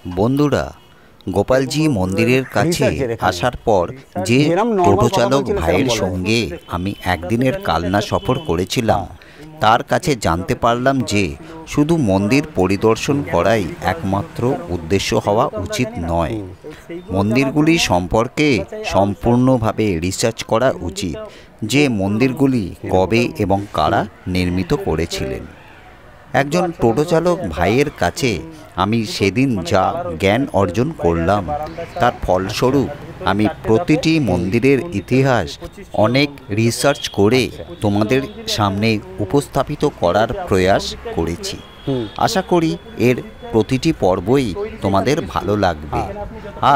বন্ধুরা, গোপালজি মন্দিরের কাছে আসার পর যে টোটো চালক ভাইয়ের সঙ্গে আমি একদিনের কালনা সফর করেছিলাম, তার কাছে জানতে পারলাম যে শুধু মন্দির পরিদর্শন করাই একমাত্র উদ্দেশ্য হওয়া উচিত নয়। মন্দিরগুলি সম্পর্কে সম্পূর্ণভাবে রিসার্চ করা উচিত, যে মন্দিরগুলি কবে এবং কারা নির্মিত করেছিলেন। একজন টোটো চালক ভাইয়ের কাছে আমি সেদিন যা জ্ঞান অর্জন করলাম, তার ফলস্বরূপ আমি প্রতিটি মন্দিরের ইতিহাস অনেক রিসার্চ করে তোমাদের সামনে উপস্থাপিত করার প্রয়াস করেছি। আশা করি এর প্রতিটি পর্বই তোমাদের ভালো লাগবে।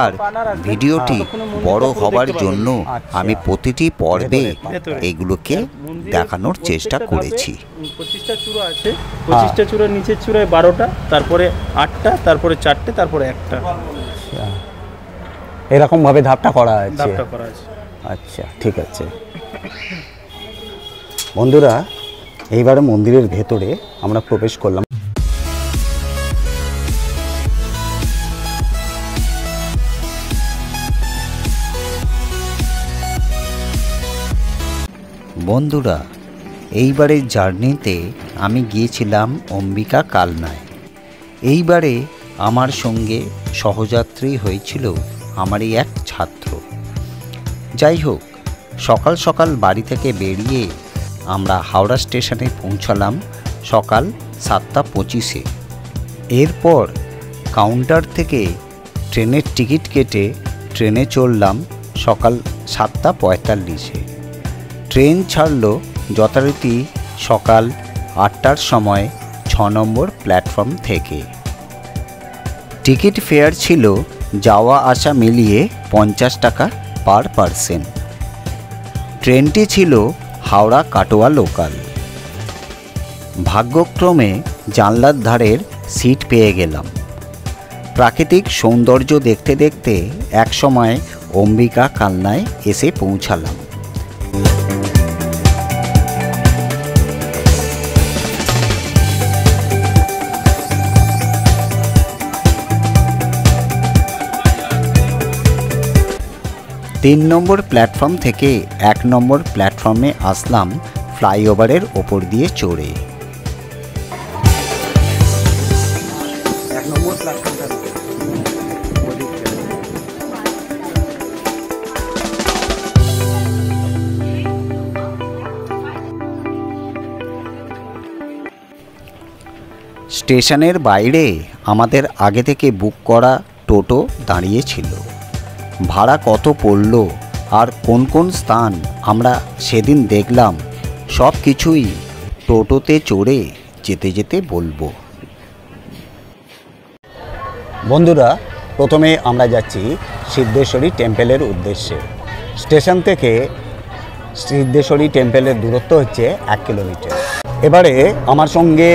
আর ভিডিওটি বড় হবার জন্য আমি প্রতিটি পর্বে এগুলোকে দেখানোর চেষ্টা করেছি। 25টা চূড়া আছে, 25টা চূড়ার নিচের চূড়ায় 12টা, তারপরে 8টা, তারপরে 4টে, তারপরে 1টা। এরকম ভাবে ধাপটা করা আছে। আচ্ছা, ঠিক আছে বন্ধুরা, এইবারে মন্দিরের ভেতরে আমরা প্রবেশ করলাম। বন্ধুরা, এইবারের জার্নিতে আমি গিয়েছিলাম অম্বিকা কালনায়। এইবারে আমার সঙ্গে সহযাত্রী হয়েছিল আমারই এক ছাত্র। যাই হোক, সকাল সকাল বাড়ি থেকে বেরিয়ে আমরা হাওড়া স্টেশনে পৌঁছালাম সকাল 7:25-এ। এরপর কাউন্টার থেকে ট্রেনের টিকিট কেটে ট্রেনে চড়লাম সকাল 7:45-এ। ট্রেন ছাড়ল যথারীতি সকাল 8টার সময় 6 নম্বর প্ল্যাটফর্ম থেকে। টিকিট ফেয়ার ছিল যাওয়া আসা মিলিয়ে 50 টাকা পার পারসন। ট্রেনটি ছিল হাওড়া কাটোয়া লোকাল। ভাগ্যক্রমে জানলার ধারের সিট পেয়ে গেলাম। প্রাকৃতিক সৌন্দর্য দেখতে দেখতে একসময় অম্বিকা কালনায় এসে পৌঁছালাম। তিন নম্বর প্ল্যাটফর্ম থেকে 1 নম্বর প্ল্যাটফর্মে আসলাম ফ্লাইওভারের ওপর দিয়ে চড়ে। স্টেশনের বাইরে আমাদের আগে থেকে বুক করা টোটো দাঁড়িয়েছিল। ভাড়া কত পড়ল আর কোন কোন স্থান আমরা সেদিন দেখলাম, সব কিছুই টোটোতে চড়ে যেতে যেতে বলবো। বন্ধুরা, প্রথমে আমরা যাচ্ছি সিদ্ধেশ্বরী টেম্পলের উদ্দেশ্যে। স্টেশন থেকে সিদ্ধেশ্বরী টেম্পলের দূরত্ব হচ্ছে 1 কিলোমিটার। এবারে আমার সঙ্গে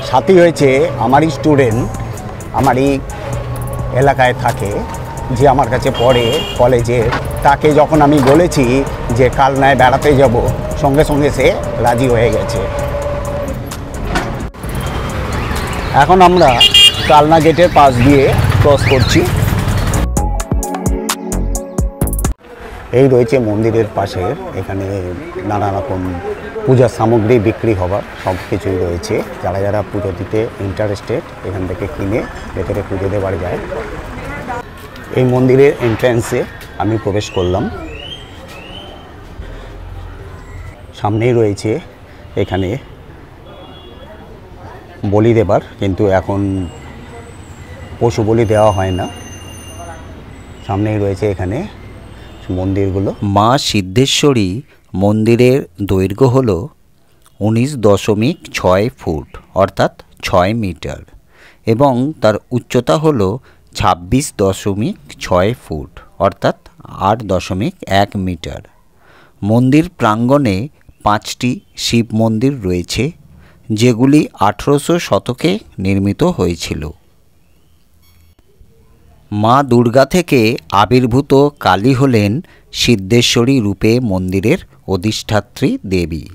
সাথী হয়েছে আমারই স্টুডেন্ট, আমারই এলাকায় থাকে, যে আমার কাছে পড়ে কলেজে। তাকে যখন আমি বলেছি যে কালনায় বেড়াতে যাব, সঙ্গে সঙ্গে সে রাজি হয়ে গেছে। এখন আমরা কালনা গেটের পাশ দিয়ে ক্রস করছি। এই রয়েছে মন্দিরের পাশে, এখানে নানা রকম পূজার সামগ্রী বিক্রি হবার সব কিছুই রয়েছে। যারা যারা পুজো দিতে ইন্টারেস্টেড এখান থেকে কিনে ভেতরে পুজো দেওয়ার যায়। এই মন্দিরের এন্ট্রান্সে আমি প্রবেশ করলাম। সামনেই রয়েছে এখানে বলি দেবার, কিন্তু এখন পশু বলি দেওয়া হয় না। সামনেই রয়েছে এখানে মন্দিরগুলো। মা সিদ্ধেশ্বরী মন্দিরের দৈর্ঘ্য হল 19.6 ফুট অর্থাৎ 6 মিটার এবং তার উচ্চতা হল 26.6 ফুট অর্থাৎ 8.1 মিটার। মন্দির প্রাঙ্গণে 5টি শিব মন্দির রয়েছে, যেগুলি 1800 শতকে নির্মিত হয়েছিল। মা দুর্গা থেকে আবির্ভূত কালী হলেন সিদ্ধেশ্বরী রূপে মন্দিরের অধিষ্ঠাত্রী দেবী।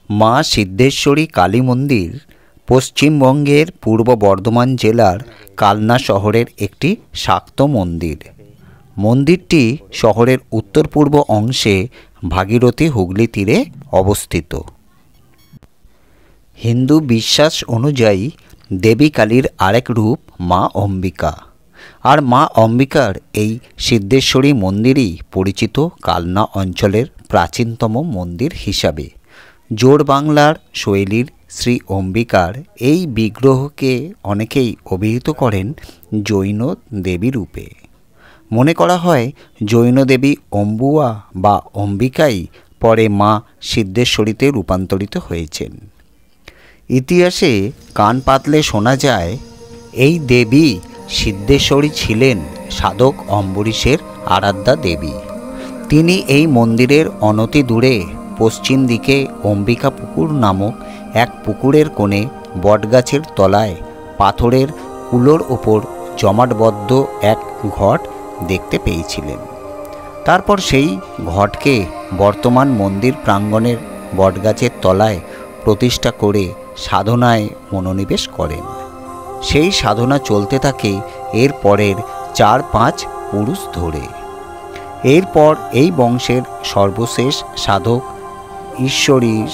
মা সিদ্ধেশ্বরী কালী মন্দির পশ্চিমবঙ্গের পূর্ব বর্ধমান জেলার কালনা শহরের একটি শাক্ত মন্দির। মন্দিরটি শহরের উত্তর পূর্ব অংশে ভাগীরথী হুগলি তীরে অবস্থিত। হিন্দু বিশ্বাস অনুযায়ী দেবী কালীর আরেক রূপ মা অম্বিকা, আর মা অম্বিকার এই সিদ্ধেশ্বরী মন্দিরই পরিচিত কালনা অঞ্চলের প্রাচীনতম মন্দির হিসাবে। জোড় বাংলার শৈলীর শ্রী অম্বিকার এই বিগ্রহকে অনেকেই অভিহিত করেন জৈন দেবী রূপে। মনে করা হয় জৈন দেবী অম্বুয়া বা অম্বিকাই পরে মা সিদ্ধেশ্বরীতে রূপান্তরিত হয়েছেন। ইতিহাসে কান পাতলে শোনা যায় এই দেবী সিদ্ধেশ্বরী ছিলেন সাধক অম্বরীশের আরাধ্যা দেবী। তিনি এই মন্দিরের অনতি দূরে পশ্চিম দিকে অম্বিকা পুকুর নামক এক পুকুরের কোণে বটগাছের তলায় পাথরের কুলোর ওপর জমাটবদ্ধ এক ঘট দেখতে পেয়েছিলেন। তারপর সেই ঘটকে বর্তমান মন্দির প্রাঙ্গণের বটগাছের তলায় প্রতিষ্ঠা করে সাধনায় মনোনিবেশ করেন। সেই সাধনা চলতে থাকে এর পরের 4-5 পুরুষ ধরে। এরপর এই বংশের সর্বশেষ সাধক ঈশ্বরীশ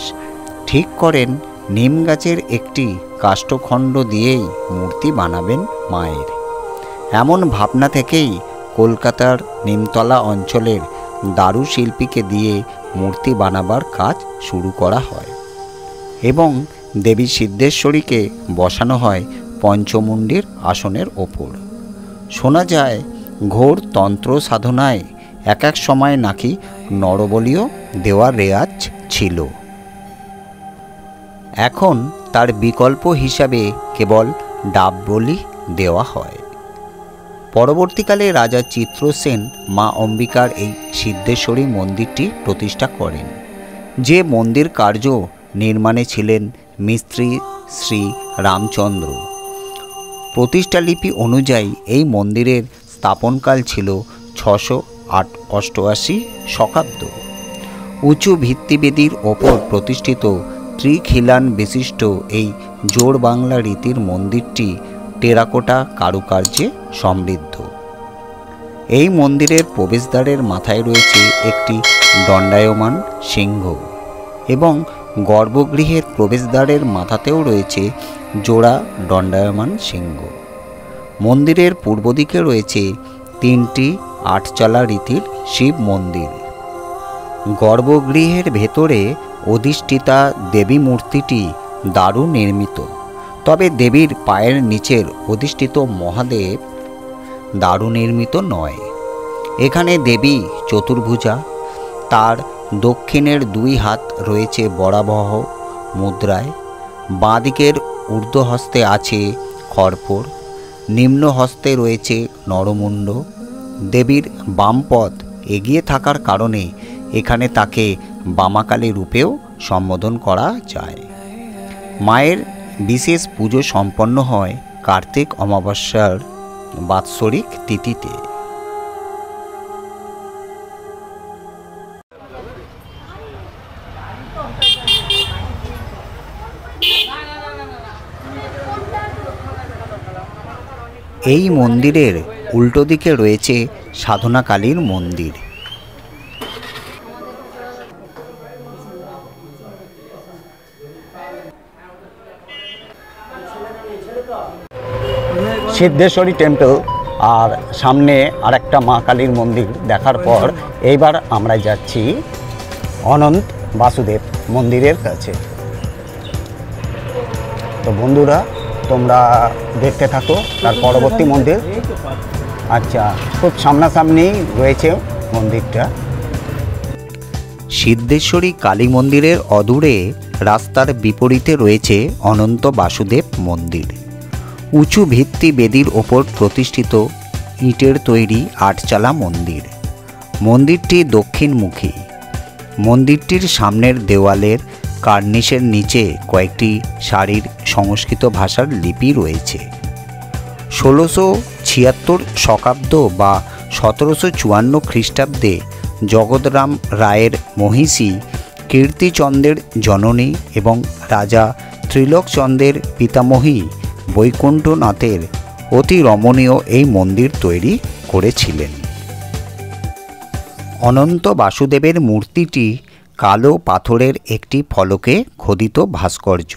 ঠিক করেন নিম গাছের একটি কাষ্ঠখণ্ড দিয়েই মূর্তি বানাবেন মায়ের। এমন ভাবনা থেকেই কলকাতার নিমতলা অঞ্চলের দারু শিল্পীকে দিয়ে মূর্তি বানাবার কাজ শুরু করা হয় এবং দেবী সিদ্ধেশ্বরীকে বসানো হয় পঞ্চমুণ্ডির আসনের ওপর। শোনা যায় ঘোর তন্ত্র সাধনায় এক এক সময় নাকি নরবলিও দেওয়ার রেয়াজ ছিল। এখন তার বিকল্প হিসাবে কেবল ডাব বলি দেওয়া হয়। পরবর্তীকালে রাজা চিত্রসেন মা অম্বিকার এই সিদ্ধেশ্বরী মন্দিরটি প্রতিষ্ঠা করেন। যে মন্দির কার্য নির্মাণে ছিলেন মিস্ত্রি শ্রী রামচন্দ্র। প্রতিষ্ঠালিপি অনুযায়ী এই মন্দিরের স্থাপনকাল ছিল 688 শকাব্দ। উঁচু ভিত্তিবেদির ওপর প্রতিষ্ঠিত ত্রিখিলান বিশিষ্ট এই জোড় বাংলা রীতির মন্দিরটি টেরাকোটা কারুকার্যে সমৃদ্ধ। এই মন্দিরের প্রবেশদ্বারের মাথায় রয়েছে একটি দণ্ডায়মান সিংহ এবং গর্ভগৃহের প্রবেশদ্বারের মাথাতেও রয়েছে জোড়া দণ্ডায়মান সিংহ। মন্দিরের পূর্ব দিকে রয়েছে 3টি 8চালা রীতির শিব মন্দির। গর্ভগৃহের ভেতরে অধিষ্ঠিতা দেবী মূর্তিটি দারু নির্মিত, তবে দেবীর পায়ের নিচের অধিষ্ঠিত মহাদেব দারু নির্মিত নয়। এখানে দেবী চতুর্ভুজা, তার দক্ষিণের 2 হাত রয়েছে বরাবহ মুদ্রায়, বাঁ দিকের ঊর্ধ্ব হস্তে আছে খড়পড়, নিম্ন হস্তে রয়েছে নরমুণ্ড। দেবীর বাম পদ এগিয়ে থাকার কারণে এখানে তাকে বামাকালী রূপেও সম্বোধন করা যায়। মায়ের বিশেষ পুজো সম্পন্ন হয় কার্তিক অমাবস্যার বাৎসরিক তিথিতে। এই মন্দিরের উল্টো দিকে রয়েছে সাধনা কালীর মন্দির। সিদ্ধেশ্বরী টেম্পল আর সামনে আরেকটা মা কালীর মন্দির দেখার পর এইবার আমরা যাচ্ছি অনন্ত বাসুদেব মন্দিরের কাছে। তো বন্ধুরা, তোমরা দেখতে থাকো তার পরবর্তী মন্দির। আচ্ছা, খুব সামনাসামনি রয়েছে মন্দিরটা। সিদ্ধেশ্বরী কালী মন্দিরের অদূরে রাস্তার বিপরীতে রয়েছে অনন্ত বাসুদেব মন্দির। উঁচু ভিত্তি বেদির ওপর প্রতিষ্ঠিত ইটের তৈরি 8চালা মন্দির। মন্দিরটি দক্ষিণমুখী। মন্দিরটির সামনের দেওয়ালের কার্নিশের নিচে কয়েকটি সারির সংস্কৃত ভাষার লিপি রয়েছে। 1676 শকাব্দ বা 1754 খ্রিস্টাব্দে জগৎরাম রায়ের মহিষী কীর্তিচন্দ্রের জননী এবং রাজা ত্রিলোকচন্দ্রের পিতামহী বৈকুণ্ঠনাথের অতি রমণীয় এই মন্দির তৈরি করেছিলেন। অনন্ত বাসুদেবের মূর্তিটি কালো পাথরের একটি ফলকে খোদিত ভাস্কর্য।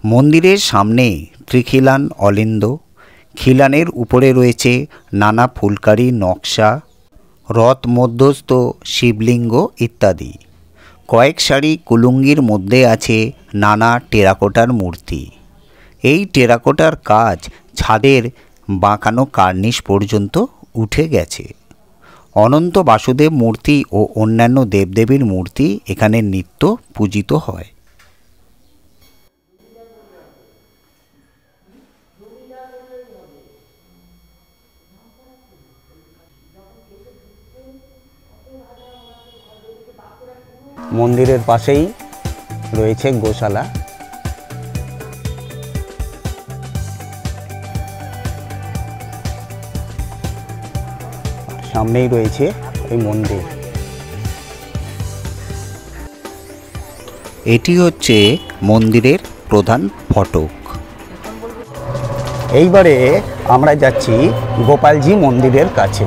মন্দিরের সামনে ত্রিখিলান অলিন্দ, খিলানের উপরে রয়েছে নানা ফুলকারি নকশা, রথ মধ্যস্থ শিবলিঙ্গ ইত্যাদি। কয়েক সারি কুলুঙ্গির মধ্যে আছে নানা টেরাকোটার মূর্তি। এই টেরাকোটার কাজ ছাদের বাঁকানো কার্নিশ পর্যন্ত উঠে গেছে। অনন্ত বাসুদেব মূর্তি ও অন্যান্য দেবদেবীর মূর্তি এখানে নিত্য পূজিত হয়। মন্দিরের পাশেই রয়েছে গোশালা। সামনেই রয়েছে এই মন্দির। এটি হচ্ছে মন্দিরের প্রধান ফটক। এইবারে আমরা যাচ্ছি গোপালজি মন্দিরের কাছে।